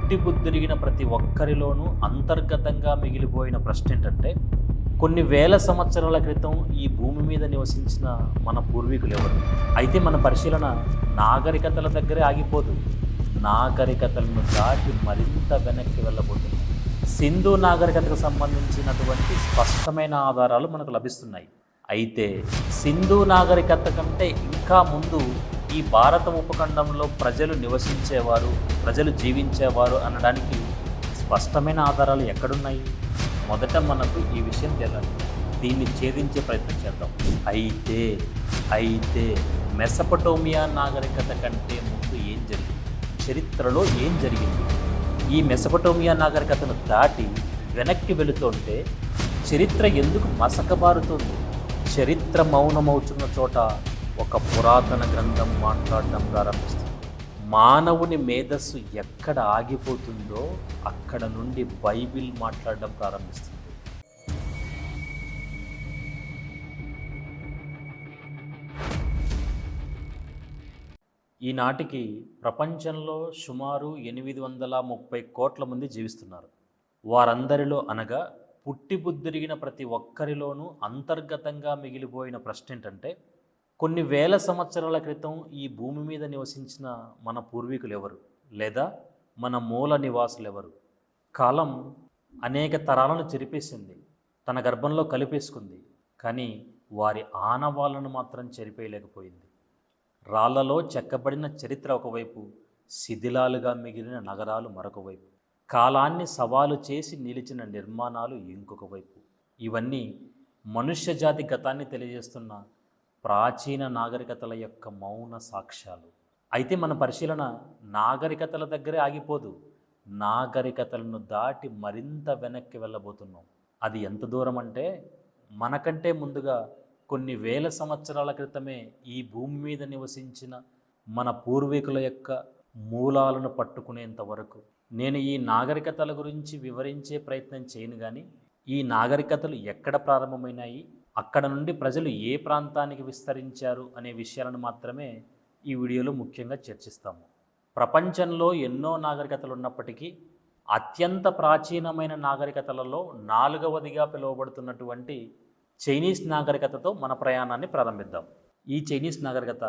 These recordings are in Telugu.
పుట్టి బుద్ధిరిగిన ప్రతి ఒక్కరిలోనూ అంతర్గతంగా మిగిలిపోయిన ప్రశ్న ఏంటంటే, కొన్ని వేల సంవత్సరాల క్రితం ఈ భూమి మీద నివసించిన మన పూర్వీకులు ఎవరు? అయితే మన పరిశీలన నాగరికతల దగ్గరే ఆగిపోదు, నాగరికతలను దాటి మరింత వెనక్కి వెళ్ళబోతుంది. సింధు నాగరికతకు సంబంధించినటువంటి స్పష్టమైన ఆధారాలు మనకు లభిస్తున్నాయి. అయితే సింధు నాగరికత కంటే ఇంకా ముందు ఈ భారత ఉపఖండంలో ప్రజలు నివసించేవారు, ప్రజలు జీవించేవారు అనడానికి స్పష్టమైన ఆధారాలు ఎక్కడున్నాయి? మొదట మనకు ఈ విషయం తెలియాలి. దీన్ని ఛేదించే ప్రయత్నం చేద్దాం. అయితే మెసపటోమియా నాగరికత కంటే ముందు ఏం జరిగింది? చరిత్రలో ఏం జరిగింది? ఈ మెసపటోమియా నాగరికతను దాటి వెనక్కి వెళుతుంటే చరిత్ర ఎందుకు మసకబారుతుంది? చరిత్ర మౌనమవుతున్న చోట ఒక పురాతన గ్రంథం మాట్లాడడం ప్రారంభిస్తుంది. మానవుని మేధస్సు ఎక్కడ ఆగిపోతుందో అక్కడ నుండి బైబిల్ మాట్లాడడం ప్రారంభిస్తుంది. ఈనాటికి ప్రపంచంలో సుమారు 830 కోట్ల మంది జీవిస్తున్నారు. వారందరిలో అనగా పుట్టి బుద్ధిరిగిన ప్రతి ఒక్కరిలోనూ అంతర్గతంగా మిగిలిపోయిన ప్రశ్న ఏంటంటే, కొన్ని వేల సంవత్సరాల క్రితం ఈ భూమి మీద నివసించిన మన పూర్వీకులు ఎవరు? లేదా మన మూల నివాసులు ఎవరు? కాలం అనేక తరాలను చెరిపేసింది, తన గర్భంలో కలిపేసుకుంది. కానీ వారి ఆనవాళ్ళను మాత్రం చెరిపేయలేకపోయింది. రాళ్లలో చెక్కబడిన చరిత్ర ఒకవైపు, శిథిలాలుగా మిగిలిన నగరాలు మరొక వైపు, కాలాన్ని సవాలు చేసి నిలిచిన నిర్మాణాలు ఇంకొక వైపు. ఇవన్నీ మనుష్య జాతి గతాన్ని తెలియజేస్తున్న ప్రాచీన నాగరికతల యొక్క మౌన సాక్ష్యాలు. అయితే మన పరిశీలన నాగరికతల దగ్గరే ఆగిపోదు, నాగరికతలను దాటి మరింత వెనక్కి వెళ్ళబోతున్నాం. అది ఎంత దూరం అంటే, మనకంటే ముందుగా కొన్ని వేల సంవత్సరాల క్రితమే ఈ భూమి మీద నివసించిన మన పూర్వీకుల యొక్క మూలాలను పట్టుకునేంత వరకు. నేను ఈ నాగరికతల గురించి వివరించే ప్రయత్నం చేయను, కానీ ఈ నాగరికతలు ఎక్కడ ప్రారంభమైనాయి, అక్కడ నుండి ప్రజలు ఏ ప్రాంతానికి విస్తరించారు అనే విషయాలను మాత్రమే ఈ వీడియోలో ముఖ్యంగా చర్చిస్తాము. ప్రపంచంలో ఎన్నో నాగరికతలు ఉన్నప్పటికీ అత్యంత ప్రాచీనమైన నాగరికతలలో 4వదిగా పిలువబడుతున్నటువంటి చైనీస్ నాగరికతతో మన ప్రయాణాన్ని ప్రారంభిద్దాం. ఈ చైనీస్ నాగరికత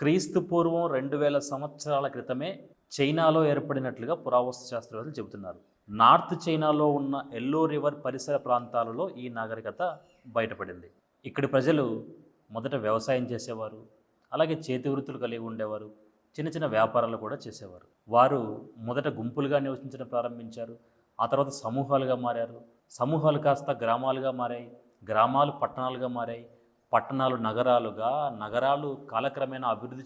క్రీస్తు పూర్వం 2000 సంవత్సరాల క్రితమే చైనాలో ఏర్పడినట్లుగా పురావస్తు శాస్త్రవేత్తలు చెబుతున్నారు. నార్త్ చైనాలో ఉన్న ఎల్లో రివర్ పరిసర ప్రాంతాలలో ఈ నాగరికత బయటపడింది. ఇక్కడి ప్రజలు మొదట వ్యవసాయం చేసేవారు, అలాగే చేతి వృత్తులు కలిగి ఉండేవారు, చిన్న చిన్న వ్యాపారాలు కూడా చేసేవారు. వారు మొదట గుంపులుగా నివసించడం ప్రారంభించారు, ఆ తర్వాత సమూహాలుగా మారారు, సమూహాలు కాస్త గ్రామాలుగా మారాయి, గ్రామాలు పట్టణాలుగా మారాయి, పట్టణాలు నగరాలుగా, నగరాలు కాలక్రమేణా అభివృద్ధి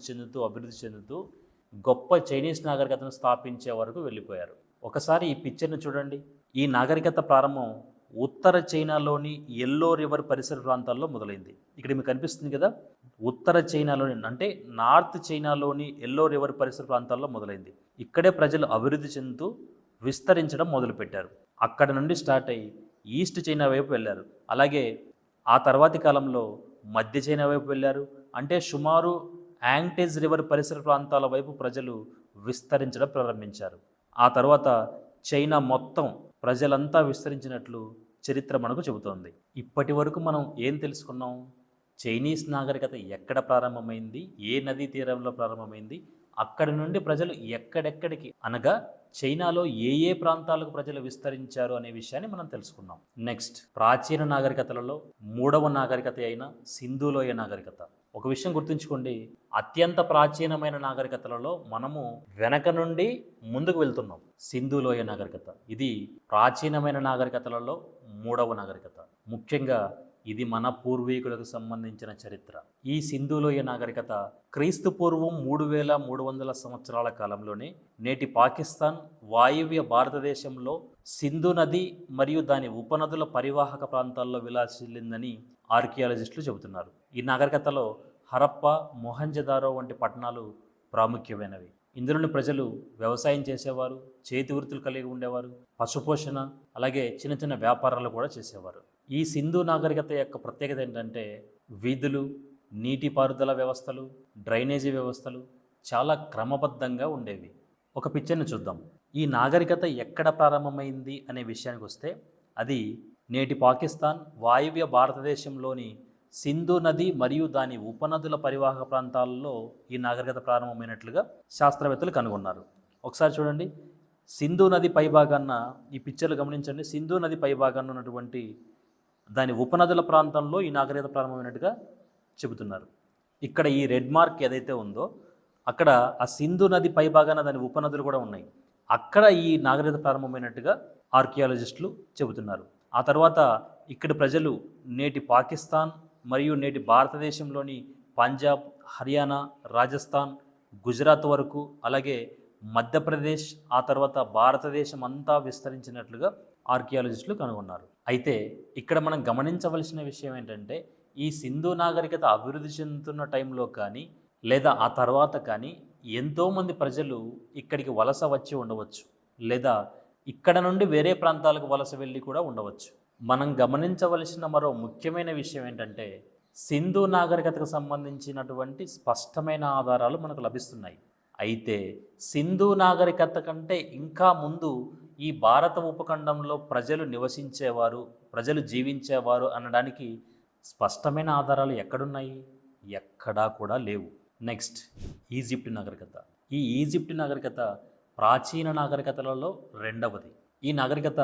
చెందుతూ గొప్ప చైనీస్ నాగరికతను స్థాపించే వరకు వెళ్ళిపోయారు. ఒకసారి ఈ పిక్చర్ని చూడండి. ఈ నాగరికత ప్రారంభం ఉత్తర చైనాలోని ఎల్లో రివర్ పరిసర ప్రాంతాల్లో మొదలైంది. ఇక్కడ మీకు కనిపిస్తుంది కదా, ఉత్తర చైనాలోని అంటే నార్త్ చైనాలోని ఎల్లో రివర్ పరిసర ప్రాంతాల్లో మొదలైంది. ఇక్కడే ప్రజలు అభివృద్ధి చెందుతూ విస్తరించడం మొదలుపెట్టారు. అక్కడ నుండి స్టార్ట్ అయ్యి ఈస్ట్ చైనా వైపు వెళ్ళారు. అలాగే ఆ తర్వాతి కాలంలో మధ్య చైనా వైపు వెళ్ళారు. అంటే సుమారు యాంగ్టేజ్ రివర్ పరిసర ప్రాంతాల వైపు ప్రజలు విస్తరించడం ప్రారంభించారు. ఆ తర్వాత చైనా మొత్తం ప్రజలంతా విస్తరించినట్లు చరిత్ర మనకు చెబుతోంది. ఇప్పటి వరకు మనం ఏం తెలుసుకున్నాం? చైనీస్ నాగరికత ఎక్కడ ప్రారంభమైంది, ఏ నదీ తీరంలో ప్రారంభమైంది, అక్కడి నుండి ప్రజలు ఎక్కడెక్కడికి అనగా చైనాలో ఏ ప్రాంతాలకు ప్రజలు విస్తరించారు అనే విషయాన్ని మనం తెలుసుకున్నాం. నెక్స్ట్, ప్రాచీన నాగరికతలలో 3వ నాగరికత అయిన సింధులోయ నాగరికత. ఒక విషయం గుర్తుంచుకోండి, అత్యంత ప్రాచీనమైన నాగరికతలలో మనము వెనక నుండి ముందుకు వెళ్తున్నాం. సింధులోయ నాగరికత ఇది ప్రాచీనమైన నాగరికతలలో 3వ నాగరికత. ముఖ్యంగా ఇది మన పూర్వీకులకు సంబంధించిన చరిత్ర. ఈ సింధులోయ నాగరికత క్రీస్తు పూర్వం 3300 సంవత్సరాల కాలంలోనే నేటి పాకిస్తాన్, వాయువ్య భారతదేశంలో సింధు నది మరియు దాని ఉపనదుల పరివాహక ప్రాంతాల్లో విలాసిల్లిందని ఆర్కియాలజిస్టులు చెబుతున్నారు. ఈ నాగరికతలో హరప్ప, మొహంజదారో వంటి పట్టణాలు ప్రాముఖ్యమైనవి. ఇందులోని ప్రజలు వ్యవసాయం చేసేవారు, చేతి వృత్తులు కలిగి ఉండేవారు, పశుపోషణ, అలాగే చిన్న చిన్న వ్యాపారాలు కూడా చేసేవారు. ఈ సింధు నాగరికత యొక్క ప్రత్యేకత ఏంటంటే, వీధులు, నీటిపారుదల వ్యవస్థలు, డ్రైనేజీ వ్యవస్థలు చాలా క్రమబద్ధంగా ఉండేవి. ఒక పిక్చర్ని చూద్దాం. ఈ నాగరికత ఎక్కడ ప్రారంభమైంది అనే విషయానికి వస్తే అది నేటి పాకిస్తాన్, వాయువ్య భారతదేశంలోని సింధు నది మరియు దాని ఉపనదుల పరివాహక ప్రాంతాల్లో ఈ నాగరికత ప్రారంభమైనట్లుగా శాస్త్రవేత్తలు కనుగొన్నారు. ఒకసారి చూడండి, సింధు నది పైభాగాన ఈ పిక్చర్లు గమనించండి. సింధు నది పైభాగాన ఉన్నటువంటి దాని ఉపనదుల ప్రాంతంలో ఈ నాగరికత ప్రారంభమైనట్టుగా చెబుతున్నారు. ఇక్కడ ఈ రెడ్ మార్క్ ఏదైతే ఉందో అక్కడ ఆ సింధు నది పైభాగాన దాని ఉపనదులు కూడా ఉన్నాయి. అక్కడ ఈ నాగరికత ప్రారంభమైనట్టుగా ఆర్కియాలజిస్టులు చెబుతున్నారు. ఆ తర్వాత ఇక్కడ ప్రజలు నేటి పాకిస్తాన్ మరియు నేటి భారతదేశంలోని పంజాబ్, హర్యానా, రాజస్థాన్, గుజరాత్ వరకు, అలాగే మధ్యప్రదేశ్, ఆ తర్వాత భారతదేశం అంతా విస్తరించినట్లుగా ఆర్కియాలజిస్టులు కనుగొన్నారు. అయితే ఇక్కడ మనం గమనించవలసిన విషయం ఏంటంటే ఈ సింధు నాగరికత అభివృద్ధి చెందుతున్న టైంలో కానీ లేదా ఆ తర్వాత కానీ ఎంతోమంది ప్రజలు ఇక్కడికి వలస వచ్చి ఉండవచ్చు, లేదా ఇక్కడ నుండి వేరే ప్రాంతాలకు వలస వెళ్ళి కూడా ఉండవచ్చు. మనం గమనించవలసిన మరో ముఖ్యమైన విషయం ఏంటంటే సింధు నాగరికతకు సంబంధించినటువంటి స్పష్టమైన ఆధారాలు మనకు లభిస్తున్నాయి. అయితే సింధు నాగరికత కంటే ఇంకా ముందు ఈ భారత ఉపఖండంలో ప్రజలు నివసించేవారు, ప్రజలు జీవించేవారు అనడానికి స్పష్టమైన ఆధారాలు ఎక్కడున్నాయి? ఎక్కడా కూడా లేవు. నెక్స్ట్, ఈజిప్ట్ నాగరికత. ఈ ఈజిప్ట్ నాగరికత ప్రాచీన నాగరికతలలో రెండవది. ఈ నాగరికత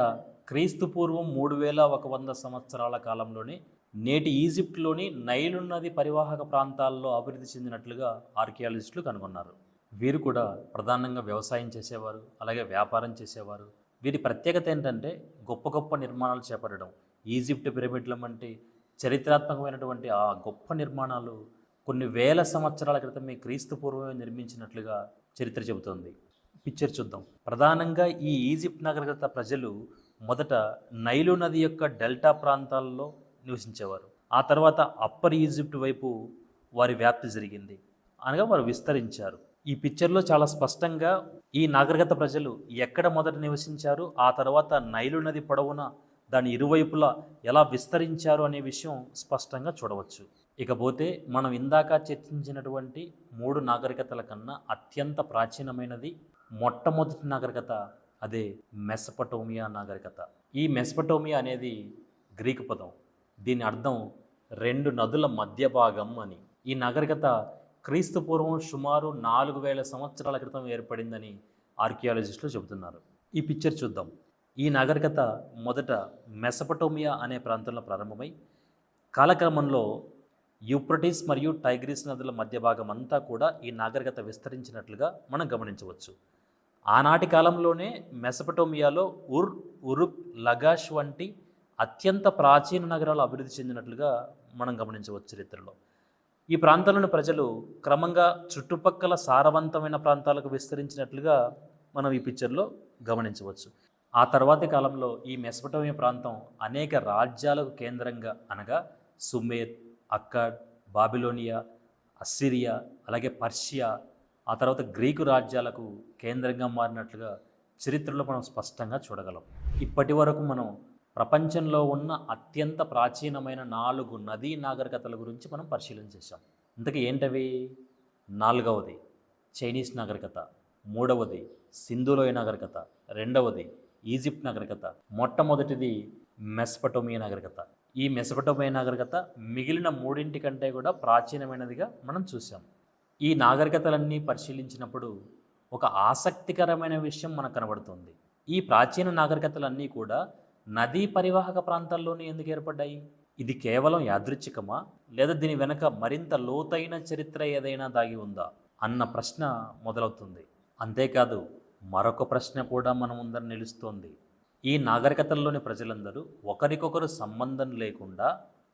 క్రీస్తు పూర్వం 3100 సంవత్సరాల కాలంలోనే నేటి ఈజిప్ట్లోని నైలు నది పరివాహక ప్రాంతాల్లో అభివృద్ధి చెందినట్లుగా ఆర్కియాలజిస్టులు కనుగొన్నారు. వీరు కూడా ప్రధానంగా వ్యవసాయం చేసేవారు, అలాగే వ్యాపారం చేసేవారు. వీరి ప్రత్యేకత ఏంటంటే గొప్ప గొప్ప నిర్మాణాలు చేపట్టడం. ఈజిప్ట్ పిరమిడ్ల వంటి చరిత్రాత్మకమైనటువంటి ఆ గొప్ప నిర్మాణాలు కొన్ని వేల సంవత్సరాల క్రితమే క్రీస్తు పూర్వమే నిర్మించినట్లుగా చరిత్ర చెబుతోంది. పిక్చర్ చూద్దాం. ప్రధానంగా ఈ ఈజిప్ట్ నాగరికత ప్రజలు మొదట నైలు నది యొక్క డెల్టా ప్రాంతాల్లో నివసించేవారు. ఆ తర్వాత అప్పర్ ఈజిప్ట్ వైపు వారి వ్యాప్తి జరిగింది, అనగా వారు విస్తరించారు. ఈ పిక్చర్లో చాలా స్పష్టంగా ఈ నాగరికత ప్రజలు ఎక్కడ మొదట నివసించారు, ఆ తర్వాత నైలు నది పొడవున దాని ఇరువైపులా ఎలా విస్తరించారు అనే విషయం స్పష్టంగా చూడవచ్చు. ఇకపోతే మనం ఇందాక చర్చించినటువంటి 3 నాగరికతల కన్నా అత్యంత ప్రాచీనమైనది మొట్టమొదటి నాగరికత, అదే మెసపటోమియా నాగరికత. ఈ మెసపటోమియా అనేది గ్రీకు పదం. దీని అర్థం 2 నదుల మధ్య భాగం అని. ఈ నాగరికత క్రీస్తు పూర్వం సుమారు 4000 సంవత్సరాల క్రితం ఏర్పడిందని ఆర్కియాలజిస్టులు చెబుతున్నారు. ఈ పిక్చర్ చూద్దాం. ఈ నాగరికత మొదట మెసపటోమియా అనే ప్రాంతంలో ప్రారంభమై కాలక్రమంలో యూఫ్రటీస్ మరియు టైగ్రిస్ నదుల మధ్య భాగం అంతా కూడా ఈ నాగరికత విస్తరించినట్లుగా మనం గమనించవచ్చు. ఆనాటి కాలంలోనే మెసపటోమియాలో ఉరుక్, లగాష్ వంటి అత్యంత ప్రాచీన నగరాలు అభివృద్ధి చెందినట్లుగా మనం గమనించవచ్చు చరిత్రలో. ఈ ప్రాంతంలోని ప్రజలు క్రమంగా చుట్టుపక్కల సారవంతమైన ప్రాంతాలకు విస్తరించినట్లుగా మనం ఈ పిక్చర్లో గమనించవచ్చు. ఆ తర్వాతి కాలంలో ఈ మెసపటోమియా ప్రాంతం అనేక రాజ్యాలకు కేంద్రంగా, అనగా సుమేర్, అక్కడ్, బాబిలోనియా, అస్సిరియా, అలాగే పర్షియా, ఆ తర్వాత గ్రీకు రాజ్యాలకు కేంద్రంగా మారినట్లుగా చరిత్రలో మనం స్పష్టంగా చూడగలం. ఇప్పటి వరకు మనం ప్రపంచంలో ఉన్న అత్యంత ప్రాచీనమైన 4 నదీ నాగరికతల గురించి మనం పరిశీలన చేశాం. ఇంతకీ ఏంటవి? 4వది చైనీస్ నాగరికత, 3వది సింధులోయ నాగరికత, 2వది ఈజిప్ట్ నాగరికత, మొట్టమొదటిది మెసపటోమియా నాగరికత. ఈ మెసపటోమియా నాగరికత మిగిలిన 3 కంటే కూడా ప్రాచీనమైనదిగా మనం చూసాం. ఈ నాగరికతలన్నీ పరిశీలించినప్పుడు ఒక ఆసక్తికరమైన విషయం మనకు కనబడుతుంది. ఈ ప్రాచీన నాగరికతలన్నీ కూడా నదీ పరివాహక ప్రాంతాల్లోనే ఎందుకు ఏర్పడ్డాయి? ఇది కేవలం యాదృచ్ఛికమా, లేదా దీని వెనక మరింత లోతైన చరిత్ర ఏదైనా దాగి ఉందా అన్న ప్రశ్న మొదలవుతుంది. అంతేకాదు మరొక ప్రశ్న కూడా మన ముందర నిలుస్తోంది. ఈ నాగరికతల్లోని ప్రజలందరూ ఒకరికొకరు సంబంధం లేకుండా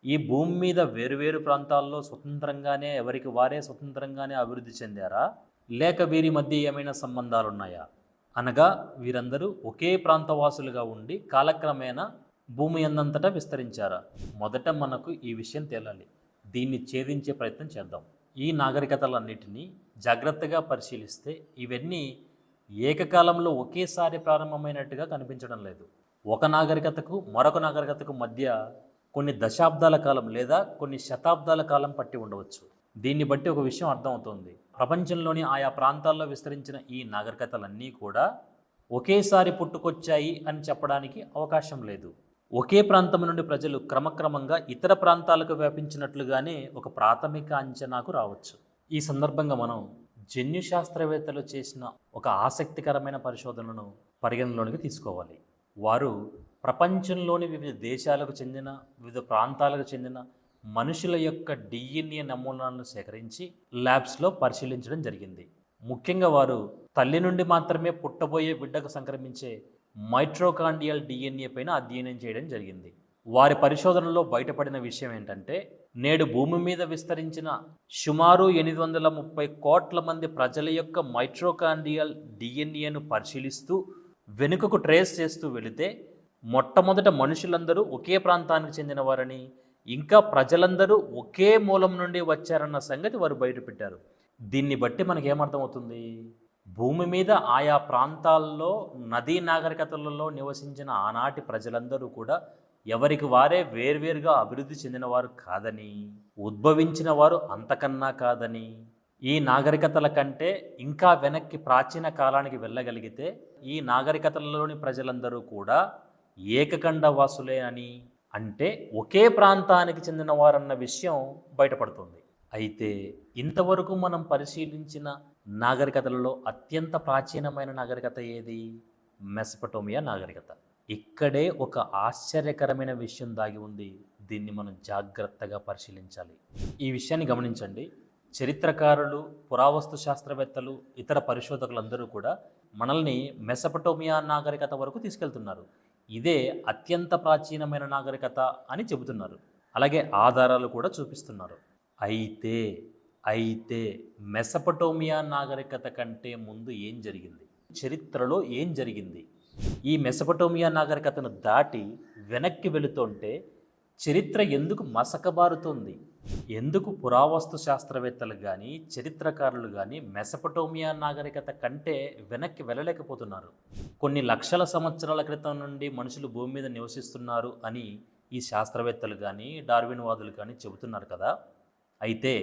ఈ భూమి మీద వేరువేరు ప్రాంతాల్లో స్వతంత్రంగానే, ఎవరికి వారే స్వతంత్రంగానే అభివృద్ధి చెందారా, లేక వీరి మధ్య ఏమైనా సంబంధాలున్నాయా? అనగా వీరందరూ ఒకే ప్రాంతవాసులుగా ఉండి కాలక్రమేణా భూమి అందంతటా విస్తరించారా? మొదట మనకు ఈ విషయం తేలాలి. దీన్ని ఛేదించే ప్రయత్నం చేద్దాం. ఈ నాగరికతలన్నిటినీ జాగ్రత్తగా పరిశీలిస్తే ఇవన్నీ ఏకకాలంలో ఒకేసారి ప్రారంభమైనట్టుగా కనిపించడం లేదు. ఒక నాగరికతకు మరొక నాగరికతకు మధ్య కొన్ని దశాబ్దాల కాలం లేదా కొన్ని శతాబ్దాల కాలం పట్టి ఉండవచ్చు. దీన్ని బట్టి ఒక విషయం అర్థమవుతుంది. ప్రపంచంలోని ఆయా ప్రాంతాల్లో విస్తరించిన ఈ నాగరికతలన్నీ కూడా ఒకేసారి పుట్టుకొచ్చాయి అని చెప్పడానికి అవకాశం లేదు. ఒకే ప్రాంతం నుండి ప్రజలు క్రమక్రమంగా ఇతర ప్రాంతాలకు వ్యాపించినట్లుగానే ఒక ప్రాథమిక అంచనాకు రావచ్చు. ఈ సందర్భంగా మనం జన్యు శాస్త్రవేత్తలు చేసిన ఒక ఆసక్తికరమైన పరిశోధనను పరిగణలోనికి తీసుకోవాలి. వారు ప్రపంచంలోని వివిధ దేశాలకు చెందిన వివిధ ప్రాంతాలకు చెందిన మనుషుల యొక్క డిఎన్ఏ నమూనాలను సేకరించి ల్యాబ్స్లో పరిశీలించడం జరిగింది. ముఖ్యంగా వారు తల్లి నుండి మాత్రమే పుట్టబోయే బిడ్డకు సంక్రమించే మైట్రోకాండియల్ డిఎన్ఏ పైన అధ్యయనం చేయడం జరిగింది. వారి పరిశోధనలో బయటపడిన విషయం ఏంటంటే, నేడు భూమి మీద విస్తరించిన సుమారు 830 కోట్ల మంది ప్రజల యొక్క మైట్రోకాండియల్ డిఎన్ఏను పరిశీలిస్తూ వెనుకకు ట్రేస్ చేస్తూ వెళితే మొట్టమొదట మనుషులందరూ ఒకే ప్రాంతానికి చెందినవారని, ఇంకా ప్రజలందరూ ఒకే మూలం నుండి వచ్చారన్న సంగతి వారు బయటపెట్టారు. దీన్ని బట్టి మనకేమర్థమవుతుంది? భూమి మీద ఆయా ప్రాంతాల్లో నదీ నాగరికతలలో నివసించిన ఆనాటి ప్రజలందరూ కూడా ఎవరికి వారే వేర్వేరుగా అభివృద్ధి చెందినవారు కాదని, ఉద్భవించిన వారు అంతకన్నా కాదని, ఈ నాగరికతల కంటే ఇంకా వెనక్కి ప్రాచీన కాలానికి వెళ్ళగలిగితే ఈ నాగరికతలలోని ప్రజలందరూ కూడా ఏకఖండ వాసులే అని, అంటే ఒకే ప్రాంతానికి చెందినవారన్న విషయం బయటపడుతుంది. అయితే ఇంతవరకు మనం పరిశీలించిన నాగరికతలలో అత్యంత ప్రాచీనమైన నాగరికత ఏది? మెసపటోమియా నాగరికత. ఇక్కడే ఒక ఆశ్చర్యకరమైన విషయం దాగి ఉంది. దీన్ని మనం జాగ్రత్తగా పరిశీలించాలి. ఈ విషయాన్ని గమనించండి. చరిత్రకారులు, పురావస్తు శాస్త్రవేత్తలు, ఇతర పరిశోధకులందరూ కూడా మనల్ని మెసపటోమియా నాగరికత వరకు తీసుకెళ్తున్నారు. ఇదే అత్యంత ప్రాచీనమైన నాగరికత అని చెబుతున్నారు. అలాగే ఆధారాలు కూడా చూపిస్తున్నారు. అయితే మెసపటోమియా నాగరికత కంటే ముందు ఏం జరిగింది? చరిత్రలో ఏం జరిగింది? ఈ మెసపటోమియా నాగరికతను దాటి వెనక్కి వెళుతుంటే చరిత్ర ఎందుకు మసకబారుతోంది? ఎందుకు పురావస్తు శాస్త్రవేత్తలు కానీ చరిత్రకారులు కానీ మెసపటోమియా నాగరికత కంటే వెనక్కి వెళ్ళలేకపోతున్నారు? కొన్ని లక్షల సంవత్సరాల క్రితం నుండి మనుషులు భూమి మీద నివసిస్తున్నారు అని ఈ శాస్త్రవేత్తలు కానీ డార్విన్వాదులు కానీ చెబుతున్నారు కదా. అయితే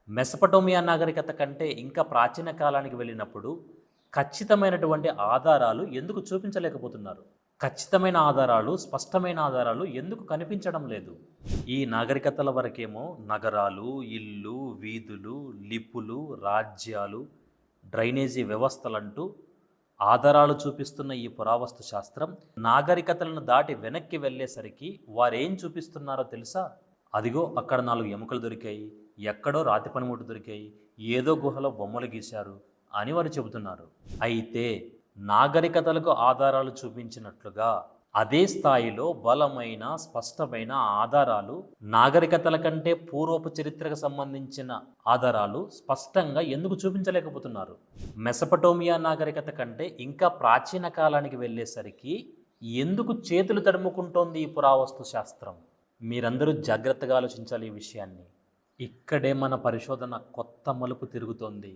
మెసపటోమియా నాగరికత కంటే ఇంకా ప్రాచీన కాలానికి వెళ్ళినప్పుడు ఖచ్చితమైనటువంటి ఆధారాలు ఎందుకు చూపించలేకపోతున్నారు? ఖచ్చితమైన ఆధారాలు, స్పష్టమైన ఆధారాలు ఎందుకు కనిపించడం లేదు? ఈ నాగరికతల వరకేమో నగరాలు, ఇళ్ళు, వీధులు, లిపులు, రాజ్యాలు, డ్రైనేజీ వ్యవస్థలంటూ ఆధారాలు చూపిస్తున్న ఈ పురావస్తు శాస్త్రం నాగరికతలను దాటి వెనక్కి వెళ్ళేసరికి వారేం చూపిస్తున్నారో తెలుసా? అదిగో అక్కడ 4 ఎముకలు దొరికాయి, ఎక్కడో రాతి పనిముట్టు దొరికాయి, ఏదో గుహలో బొమ్మలు గీశారు అని వారు చెబుతున్నారు. అయితే నాగరికతలకు ఆధారాలు చూపించినట్లుగా అదే స్థాయిలో బలమైన స్పష్టమైన ఆధారాలు, నాగరికతల కంటే పూర్వపు చరిత్రకు సంబంధించిన ఆధారాలు స్పష్టంగా ఎందుకు చూపించలేకపోతున్నారు? మెసపటోమియా నాగరికత కంటే ఇంకా ప్రాచీన కాలానికి వెళ్ళేసరికి ఎందుకు చేతులు తడుముకుంటోంది ఈ పురావస్తు శాస్త్రం? మీరందరూ జాగ్రత్తగా ఆలోచించాలి ఈ విషయాన్ని. ఇక్కడే మన పరిశోధన కొత్త మలుపు తిరుగుతోంది.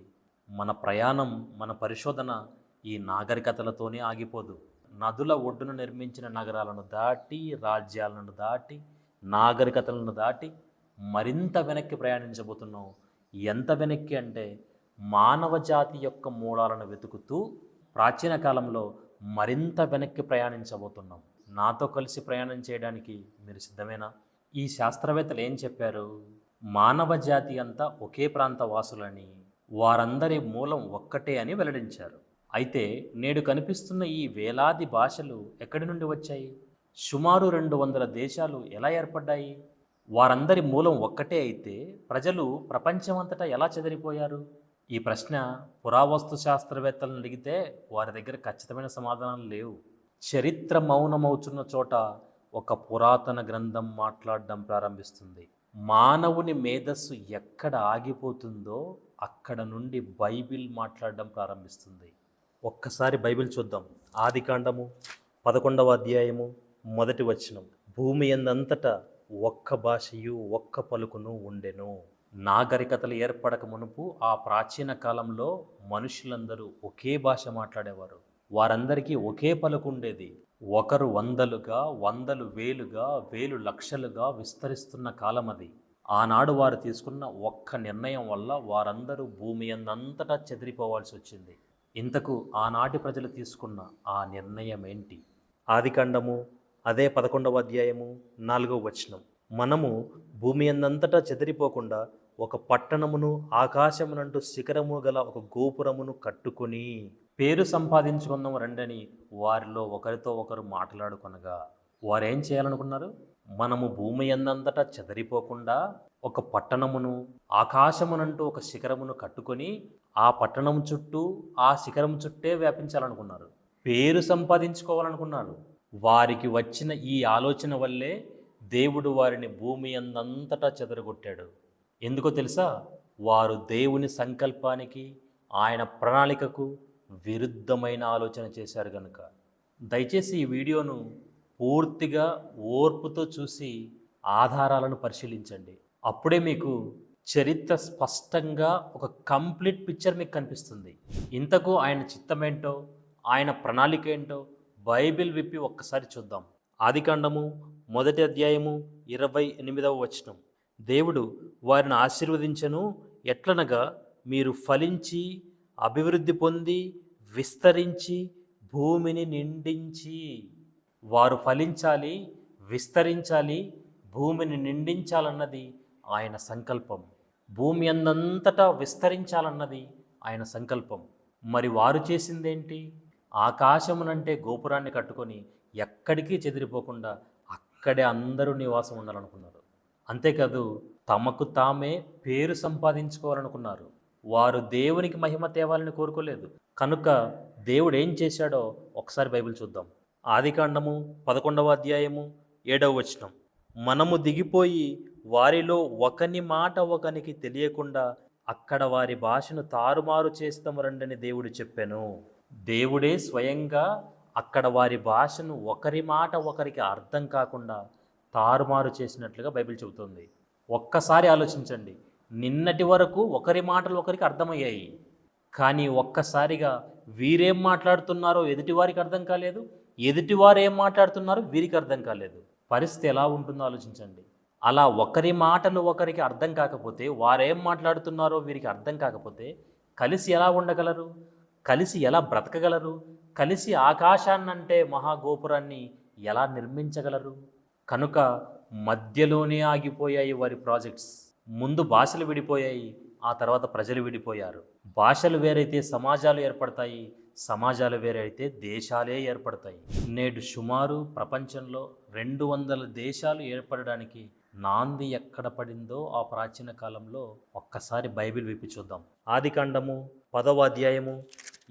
మన ప్రయాణం, మన పరిశోధన ఈ నాగరికతలతోనే ఆగిపోదు. నదుల ఒడ్డున నిర్మించిన నగరాలను దాటి, రాజ్యాలను దాటి, నాగరికతలను దాటి మరింత వెనక్కి ప్రయాణించబోతున్నాం. ఎంత వెనక్కి అంటే మానవ జాతి యొక్క మూలాలను వెతుకుతూ ప్రాచీన కాలంలో మరింత వెనక్కి ప్రయాణించబోతున్నాం. నాతో కలిసి ప్రయాణం చేయడానికి మీరు సిద్ధమేనా? ఈ శాస్త్రవేత్తలు ఏం చెప్పారు? మానవ జాతి అంతా ఒకే ప్రాంత వాసులని, వారందరి మూలం ఒక్కటే అని వెల్లడించారు. అయితే నేడు కనిపిస్తున్న ఈ వేలాది భాషలు ఎక్కడి నుండి వచ్చాయి? సుమారు 200 దేశాలు ఎలా ఏర్పడ్డాయి? వారందరి మూలం ఒక్కటే అయితే ప్రజలు ప్రపంచమంతటా ఎలా చెదిరిపోయారు? ఈ ప్రశ్న పురావస్తు శాస్త్రవేత్తలను అడిగితే వారి దగ్గర ఖచ్చితమైన సమాధానాలు లేవు. చరిత్ర మౌనమవుతున్న చోట ఒక పురాతన గ్రంథం మాట్లాడడం ప్రారంభిస్తుంది. మానవుని మేధస్సు ఎక్కడ ఆగిపోతుందో అక్కడ నుండి బైబిల్ మాట్లాడడం ప్రారంభిస్తుంది. ఒక్కసారి బైబిల్ చూద్దాం. ఆదికాండము 11వ అధ్యాయము 1వ వచనం. భూమి యందంతటా ఒక్క భాషయు ఒక్క పలుకును ఉండెను. నాగరికతలు ఏర్పడక మునుపు ఆ ప్రాచీన కాలంలో మనుషులందరూ ఒకే భాష మాట్లాడేవారు. వారందరికీ ఒకే పలుకు ఉండేది. ఒకరు వందలుగా, వందలు వేలుగా, వేలు లక్షలుగా విస్తరిస్తున్న కాలం అది. ఆనాడు వారు తీసుకున్న ఒక్క నిర్ణయం వల్ల వారందరూ భూమి యందంతటా చెదిరిపోవాల్సి వచ్చింది. ఇంతకు ఆనాటి ప్రజలు తీసుకున్న ఆ నిర్ణయం ఏంటి? ఆదికాండము అదే 11వ అధ్యాయము 4వ వచనం. మనము భూమి అందంతటా చెదిరిపోకుండా ఒక పట్టణమును ఆకాశమునంటూ శిఖరము గల ఒక గోపురమును కట్టుకొని పేరు సంపాదించుకుందాం రండని వారిలో ఒకరితో ఒకరు మాట్లాడుకొనగా, వారేం చేయాలనుకున్నారు? మనము భూమి అందంతటా చెదరిపోకుండా ఒక పట్టణమును ఆకాశమునంటూ ఒక శిఖరమును కట్టుకొని ఆ పట్టణం చుట్టూ ఆ శిఖరం చుట్టే వ్యాపించాలనుకున్నారు. పేరు సంపాదించుకోవాలనుకున్నారు. వారికి వచ్చిన ఈ ఆలోచన వల్లే దేవుడు వారిని భూమి అందంతటా చెదరగొట్టాడు. ఎందుకో తెలుసా? వారు దేవుని సంకల్పానికి, ఆయన ప్రణాళికకు విరుద్ధమైన ఆలోచన చేశారు కనుక. దయచేసి ఈ వీడియోను పూర్తిగా ఓర్పుతో చూసి ఆధారాలను పరిశీలించండి. అప్పుడే మీకు చరిత్ర స్పష్టంగా ఒక కంప్లీట్ పిక్చర్ మీకు కనిపిస్తుంది. ఇంతకు ఆయన చిత్తమేంటో, ఆయన ప్రణాళిక ఏంటో బైబిల్ విప్పి ఒక్కసారి చూద్దాం. ఆదికాండము 1వ అధ్యాయము 28వ వచనం. దేవుడు వారిని ఆశీర్వదించెను, ఎట్లనగా మీరు ఫలించి అభివృద్ధి పొంది విస్తరించి భూమిని నిండించి. వారు ఫలించాలి, విస్తరించాలి, భూమిని నిండించాలన్నది ఆయన సంకల్పం. భూమి అందంతటా విస్తరించాలన్నది ఆయన సంకల్పం. మరి వారు చేసిందేంటి? ఆకాశమునంటే గోపురాన్ని కట్టుకొని ఎక్కడికి చెదిరిపోకుండా అక్కడే అందరూ నివాసం ఉండాలనుకున్నారు. అంతేకాదు, తమకు తామే పేరు సంపాదించుకోవాలనుకున్నారు. వారు దేవునికి మహిమ తేవాలని కోరుకోలేదు. కనుక దేవుడు ఏం చేశాడో ఒకసారి బైబిల్ చూద్దాం. ఆదికాండము 11వ అధ్యాయము 7వ వచనం. మనము దిగిపోయి వారిలో ఒకని మాట ఒకనికి తెలియకుండా అక్కడ వారి భాషను తారుమారు చేస్తాము రండని దేవుడు చెప్పాను. దేవుడే స్వయంగా అక్కడ వారి భాషను ఒకరి మాట ఒకరికి అర్థం కాకుండా తారుమారు చేసినట్లుగా బైబిల్ చెబుతుంది. ఒక్కసారి ఆలోచించండి. నిన్నటి వరకు ఒకరి మాటలు ఒకరికి అర్థమయ్యాయి, కానీ ఒక్కసారిగా వీరేం మాట్లాడుతున్నారో ఎదుటివారికి అర్థం కాలేదు, ఎదుటివారు ఏం మాట్లాడుతున్నారో వీరికి అర్థం కాలేదు. పరిస్థితి ఎలా ఉంటుందో ఆలోచించండి. అలా ఒకరి మాటలు ఒకరికి అర్థం కాకపోతే, వారేం మాట్లాడుతున్నారో వీరికి అర్థం కాకపోతే కలిసి ఎలా ఉండగలరు? కలిసి ఎలా బ్రతకగలరు? కలిసి ఆకాశాన్నంటే మహాగోపురాన్ని ఎలా నిర్మించగలరు? కనుక మధ్యలోనే ఆగిపోయాయి వారి ప్రాజెక్ట్స్. ముందు భాషలు విడిపోయాయి, ఆ తర్వాత ప్రజలు విడిపోయారు. భాషలు వేరైతే సమాజాలు ఏర్పడతాయి, సమాజాలు వేరైతే దేశాలే ఏర్పడతాయి. నేడు సుమారు ప్రపంచంలో 200 దేశాలు ఏర్పడడానికి నాంది ఎక్కడ పడిందో ఆ ప్రాచీన కాలంలో ఒక్కసారి బైబిల్ విప్పి చూద్దాం. ఆదికాండము 10వ అధ్యాయము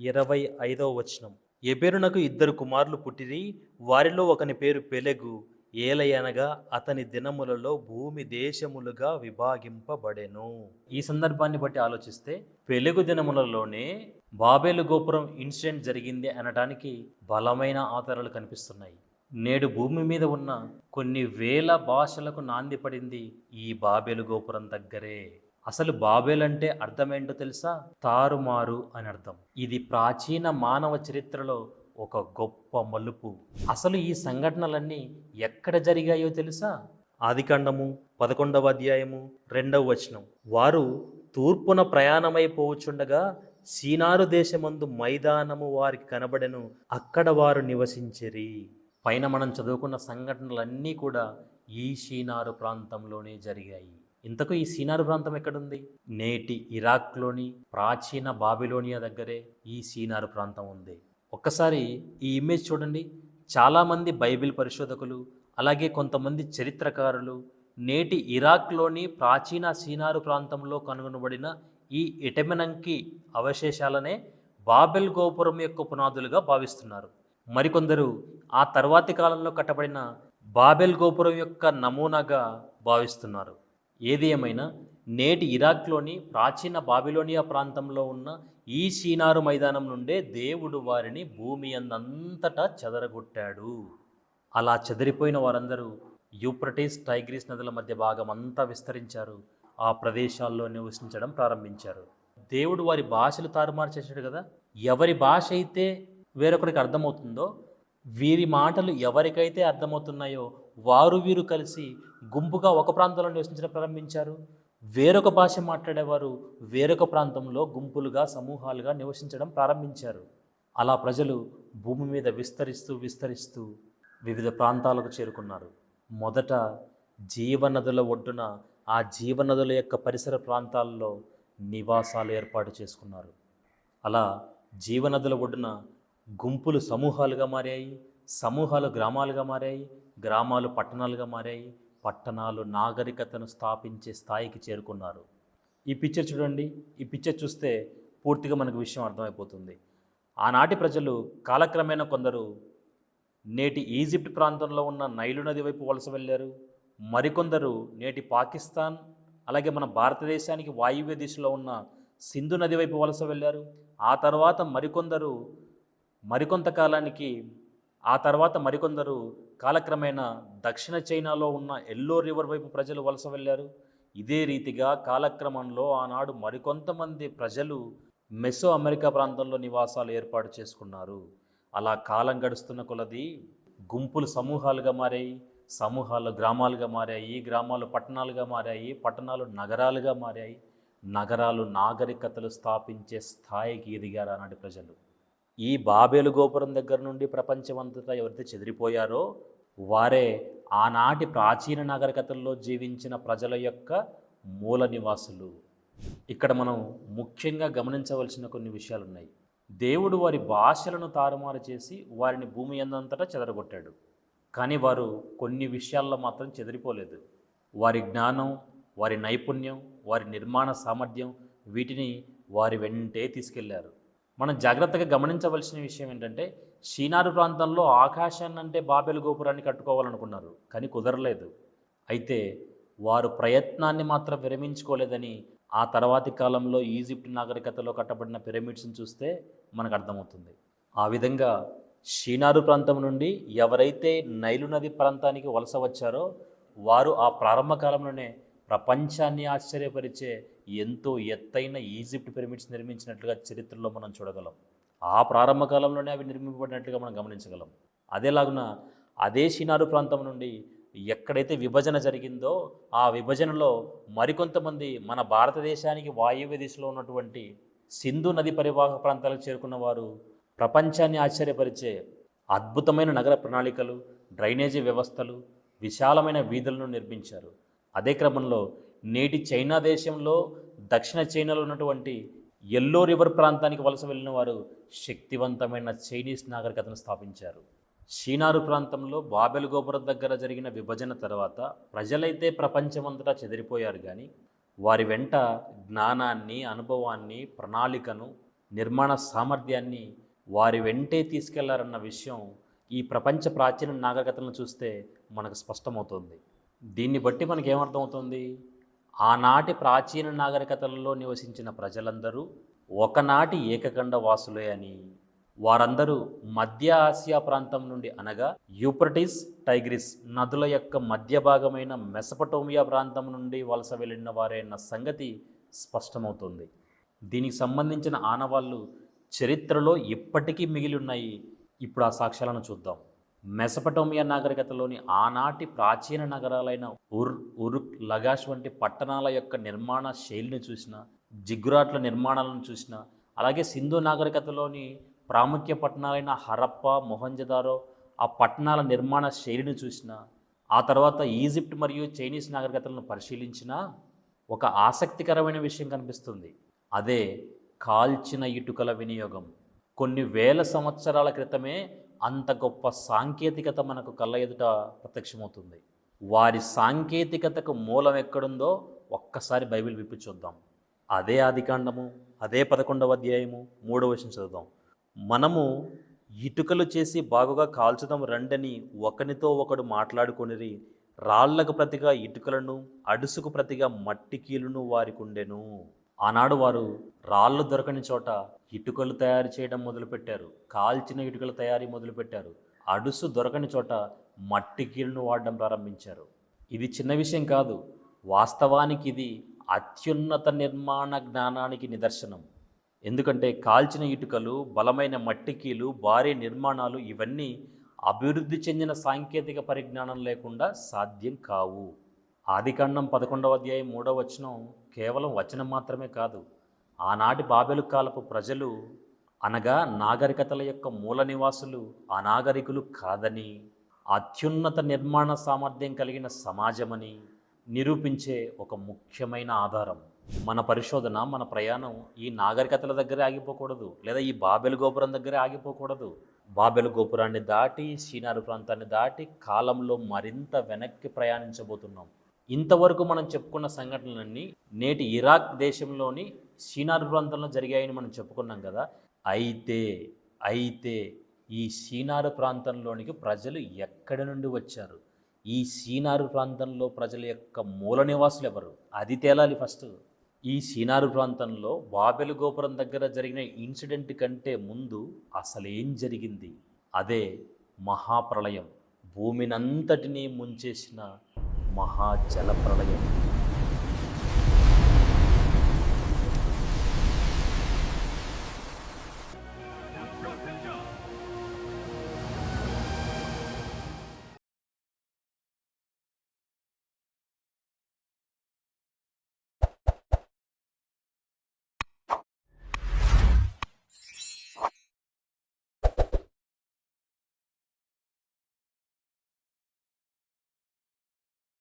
25వ వచనం. ఎబెరునకు 2 కుమారులు పుట్టిరి, వారిలో ఒకని పేరు పెలెగు. ఏలయనగా అతని దినములలో భూమి దేశములుగా విభాగింపబడెను. ఈ సందర్భాన్ని బట్టి ఆలోచిస్తే పెలెగు దినములలోనే బాబేలు గోపురం ఇన్సిడెంట్ జరిగింది అనడానికి బలమైన ఆధారాలు కనిపిస్తున్నాయి. నేడు భూమి మీద ఉన్న కొన్ని వేల భాషలకు నాంది పడింది ఈ బాబేలు గోపురం దగ్గరే. అసలు బాబేల్ అంటే అర్థమేంటో తెలుసా? తారుమారు అని అర్థం. ఇది ప్రాచీన మానవ చరిత్రలో ఒక గొప్ప మలుపు. అసలు ఈ సంఘటనలన్నీ ఎక్కడ జరిగాయో తెలుసా? ఆదికాండము 11వ అధ్యాయము 2వ వచనం. వారు తూర్పున ప్రయాణమైపోవచ్చుండగా సీనారు దేశమందు మైదానము వారికి కనబడెను, అక్కడ వారు నివసించిరి. పైన మనం చదువుకున్న సంఘటనలన్నీ కూడా ఈ సీనారు ప్రాంతంలోనే జరిగాయి. ఇంతకు ఈ సీనారు ప్రాంతం ఎక్కడుంది? నేటి ఇరాక్లోని ప్రాచీన బాబిలోనియా దగ్గరే ఈ సీనారు ప్రాంతం ఉంది. ఒక్కసారి ఈ ఇమేజ్ చూడండి. చాలామంది బైబిల్ పరిశోధకులు, అలాగే కొంతమంది చరిత్రకారులు నేటి ఇరాక్లోని ప్రాచీన సీనారు ప్రాంతంలో కనుగొనబడిన ఈ ఎటెమెనంకి అవశేషాలనే బాబెల్ గోపురం యొక్క పునాదులుగా భావిస్తున్నారు. మరికొందరు ఆ తర్వాతి కాలంలో కట్టబడిన బాబెల్ గోపురం యొక్క నమూనాగా భావిస్తున్నారు. ఏది ఏమైనా నేటి ఇరాక్లోని ప్రాచీన బాబిలోనియా ప్రాంతంలో ఉన్న ఈ సీనారు మైదానం నుండే దేవుడు వారిని భూమి అంతటా చెదరగొట్టాడు. అలా చెదిరిపోయిన వారందరూ యూఫ్రటీస్, టైగ్రీస్ నదుల మధ్య భాగం అంతా విస్తరించారు. ఆ ప్రదేశాల్లో నివసించడం ప్రారంభించారు. దేవుడు వారి భాషలు తారుమారు చేశాడు కదా. ఎవరి భాష అయితే వేరొకరికి అర్థమవుతుందో, వీరి మాటలు ఎవరికైతే అర్థమవుతున్నాయో వారు వీరు కలిసి గుంపుగా ఒక ప్రాంతంలో నివసించడం ప్రారంభించారు. వేరొక భాష మాట్లాడేవారు వేరొక ప్రాంతంలో గుంపులుగా సమూహాలుగా నివసించడం ప్రారంభించారు. అలా ప్రజలు భూమి మీద విస్తరిస్తూ విస్తరిస్తూ వివిధ ప్రాంతాలకు చేరుకున్నారు. మొదట జీవనదుల ఒడ్డున ఆ జీవనదుల యొక్క పరిసర ప్రాంతాల్లో నివాసాలు ఏర్పాటు చేసుకున్నారు. అలా జీవనదుల ఒడ్డున గుంపులు సమూహాలుగా మారాయి, సమూహాలు గ్రామాలుగా మారాయి, గ్రామాలు పట్టణాలుగా మారాయి, పట్టణాలు నాగరికతను స్థాపించే స్థాయికి చేరుకున్నారు. ఈ పిక్చర్ చూడండి. ఈ పిక్చర్ చూస్తే పూర్తిగా మనకు విషయం అర్థమైపోతుంది. ఆనాటి ప్రజలు కాలక్రమేణా కొందరు నేటి ఈజిప్ట్ ప్రాంతంలో ఉన్న నైలు నది వైపు వలస వెళ్ళారు. మరికొందరు నేటి పాకిస్తాన్, అలాగే మన భారతదేశానికి వాయువ్య దిశలో ఉన్న సింధు నది వైపు వలస వెళ్ళారు. ఆ తర్వాత మరికొందరు కాలక్రమేణా దక్షిణ చైనాలో ఉన్న ఎల్లో రివర్ వైపు ప్రజలు వలస వెళ్ళారు. ఇదే రీతిగా కాలక్రమంలో ఆనాడు మరికొంతమంది ప్రజలు మెసో అమెరికా ప్రాంతంలో నివాసాలు ఏర్పాటు చేసుకున్నారు. అలా కాలం గడుస్తున్న కొలది గుంపులు సమూహాలుగా మారాయి, సమూహాలు గ్రామాలుగా మారాయి, గ్రామాలు పట్టణాలుగా మారాయి, పట్టణాలు నగరాలుగా మారాయి, నగరాలు నాగరికతలు స్థాపించే స్థాయికి ఎదిగారు ఆనాటి ప్రజలు. ఈ బాబేలు గోపురం దగ్గర నుండి ప్రపంచమంతటా ఎవరైతే చెదిరిపోయారో వారే ఆనాటి ప్రాచీన నాగరికతల్లో జీవించిన ప్రజల యొక్క మూల నివాసులు. ఇక్కడ మనం ముఖ్యంగా గమనించవలసిన కొన్ని విషయాలు ఉన్నాయి. దేవుడు వారి భాషలను తారుమారు చేసి వారిని భూమి అందంతటా చెదరగొట్టాడు. కానీ వారు కొన్ని విషయాల్లో మాత్రం చెదిరిపోలేదు. వారి జ్ఞానం, వారి నైపుణ్యం, వారి నిర్మాణ సామర్థ్యం వీటిని వారి వెంటే తీసుకెళ్లారు. మనం జాగ్రత్తగా గమనించవలసిన విషయం ఏంటంటే, షీనారు ప్రాంతంలో ఆకాశాన్ని అంటే బాబెలు గోపురాన్ని కట్టుకోవాలనుకున్నారు, కానీ కుదరలేదు. అయితే వారు ప్రయత్నాన్ని మాత్రం విరమించుకోలేదని ఆ తర్వాతి కాలంలో ఈజిప్ట్ నాగరికతలో కట్టబడిన పిరమిడ్స్ని చూస్తే మనకు అర్థమవుతుంది. ఆ విధంగా షీనారు ప్రాంతం నుండి ఎవరైతే నైలు నది ప్రాంతానికి వలస వచ్చారో వారు ఆ ప్రారంభ కాలంలోనే ప్రపంచాన్ని ఆశ్చర్యపరిచే ఎంతో ఎత్తైన ఈజిప్ట్ పిరమిడ్స్ నిర్మించినట్లుగా చరిత్రలో మనం చూడగలం. ఆ ప్రారంభ కాలంలోనే అవి నిర్మింపబడినట్లుగా మనం గమనించగలం. అదేలాగున అదే షీనారు ప్రాంతం నుండి ఎక్కడైతే విభజన జరిగిందో ఆ విభజనలో మరికొంతమంది మన భారతదేశానికి వాయువ్య దిశలో ఉన్నటువంటి సింధు నది పరివాహక ప్రాంతాలకు చేరుకున్న వారు ప్రపంచాన్ని ఆశ్చర్యపరిచే అద్భుతమైన నగర ప్రణాళికలు, డ్రైనేజీ వ్యవస్థలు, విశాలమైన వీధులను నిర్మించారు. అదే క్రమంలో నేటి చైనా దేశంలో దక్షిణ చైనాలో ఉన్నటువంటి ఎల్లో రివర్ ప్రాంతానికి వలస వెళ్ళిన వారు శక్తివంతమైన చైనీస్ నాగరికతను స్థాపించారు. షీనారు ప్రాంతంలో బాబెల్ గోపురం దగ్గర జరిగిన విభజన తర్వాత ప్రజలైతే ప్రపంచమంతటా చెదిరిపోయారు, కానీ వారి వెంట జ్ఞానాన్ని, అనుభవాన్ని, ప్రణాళికను, నిర్మాణ సామర్థ్యాన్ని వారి వెంటే తీసుకెళ్లారన్న విషయం ఈ ప్రపంచ ప్రాచీన నాగరికతలను చూస్తే మనకు స్పష్టమవుతుంది. దీన్ని బట్టి మనకేమర్థమవుతుంది? ఆనాటి ప్రాచీన నాగరికతలలో నివసించిన ప్రజలందరూ ఒకనాటి ఏకఖండ వాసులే అని, వారందరూ మధ్య ఆసియా ప్రాంతం నుండి అనగా యూఫ్రటీస్, టైగ్రిస్ నదుల యొక్క మధ్య భాగమైన మెసపటోమియా ప్రాంతం నుండి వలస వెళ్ళిన వారే అన్న సంగతి స్పష్టమవుతుంది. దీనికి సంబంధించిన ఆనవాళ్ళు చరిత్రలో ఇప్పటికీ మిగిలి ఉన్నాయి. ఇప్పుడు ఆ సాక్ష్యాలను చూద్దాం. మెసపటోమియా నాగరికతలోని ఆనాటి ప్రాచీన నగరాలైన ఉరుక్, లగాష్ వంటి పట్టణాల యొక్క నిర్మాణ శైలిని చూసిన, జిగ్గురాట్ల నిర్మాణాలను చూసిన, అలాగే సింధు నాగరికతలోని ప్రాముఖ్య పట్టణాలైన హరప్ప, మొహంజదారో ఆ పట్టణాల నిర్మాణ శైలిని చూసిన, ఆ తర్వాత ఈజిప్ట్ మరియు చైనీస్ నాగరికతలను పరిశీలించిన ఒక ఆసక్తికరమైన విషయం కనిపిస్తుంది. అదే కాల్చిన ఇటుకల వినియోగం. కొన్ని వేల సంవత్సరాల క్రితమే అంత గొప్ప సాంకేతికత మనకు కళ్ళ ఎదుట ప్రత్యక్షమవుతుంది. వారి సాంకేతికతకు మూలం ఎక్కడుందో ఒక్కసారి బైబిల్ విప్పి చూద్దాం. అదే ఆదికాండము, అదే 11వ అధ్యాయము 3వ వచనం చదువుదాం. మనము ఇటుకలు చేసి బాగుగా కాల్చుదాం రండని ఒకనితో ఒకడు మాట్లాడుకొనిరి. రాళ్లకు ప్రతిగా ఇటుకలను, అడుసుకు ప్రతిగా మట్టి కీలును వారికుండెను. ఆనాడు వారు రాళ్ళు దొరకని చోట ఇటుకలు తయారు చేయడం మొదలుపెట్టారు, కాల్చిన ఇటుకల తయారీ మొదలుపెట్టారు. అడుసు దొరకని చోట మట్టి కీలును వాడడం ప్రారంభించారు. ఇది చిన్న విషయం కాదు. వాస్తవానికి ఇది అత్యున్నత నిర్మాణ జ్ఞానానికి నిదర్శనం. ఎందుకంటే కాల్చిన ఇటుకలు, బలమైన మట్టి కీలు, భారీ నిర్మాణాలు ఇవన్నీ అభివృద్ధి చెందిన సాంకేతిక పరిజ్ఞానం లేకుండా సాధ్యం కావు. ఆదికాండం 11వ అధ్యాయం 3వ వచనం కేవలం వచనం మాత్రమే కాదు. ఆనాటి బాబెలు కాలపు ప్రజలు అనగా నాగరికతల యొక్క మూల నివాసులు అనాగరికులు కాదని, అత్యున్నత నిర్మాణ సామర్థ్యం కలిగిన సమాజమని నిరూపించే ఒక ముఖ్యమైన ఆధారం. మన పరిశోధన, మన ప్రయాణం ఈ నాగరికతల దగ్గరే ఆగిపోకూడదు, లేదా ఈ బాబెలు గోపురం దగ్గరే ఆగిపోకూడదు. బాబెలు గోపురాన్ని దాటి, షీనారు ప్రాంతాన్ని దాటి కాలంలో మరింత వెనక్కి ప్రయాణించబోతున్నాం. ఇంతవరకు మనం చెప్పుకున్న సంఘటనలన్నీ నేటి ఇరాక్ దేశంలోని షీనారు ప్రాంతంలో జరిగాయని మనం చెప్పుకున్నాం కదా. అయితే ఈ షీనారు ప్రాంతంలోనికి ప్రజలు ఎక్కడి నుండి వచ్చారు? ఈ షీనారు ప్రాంతంలో ప్రజల యొక్క మూల నివాసులు ఎవరు? అది తేలాలి ఫస్ట్. ఈ షీనారు ప్రాంతంలో బాబెలు గోపురం దగ్గర జరిగిన ఇన్సిడెంట్ కంటే ముందు అసలు ఏం జరిగింది? అదే మహాప్రళయం, భూమినంతటినీ ముంచేసిన మహాజల ప్రళయం.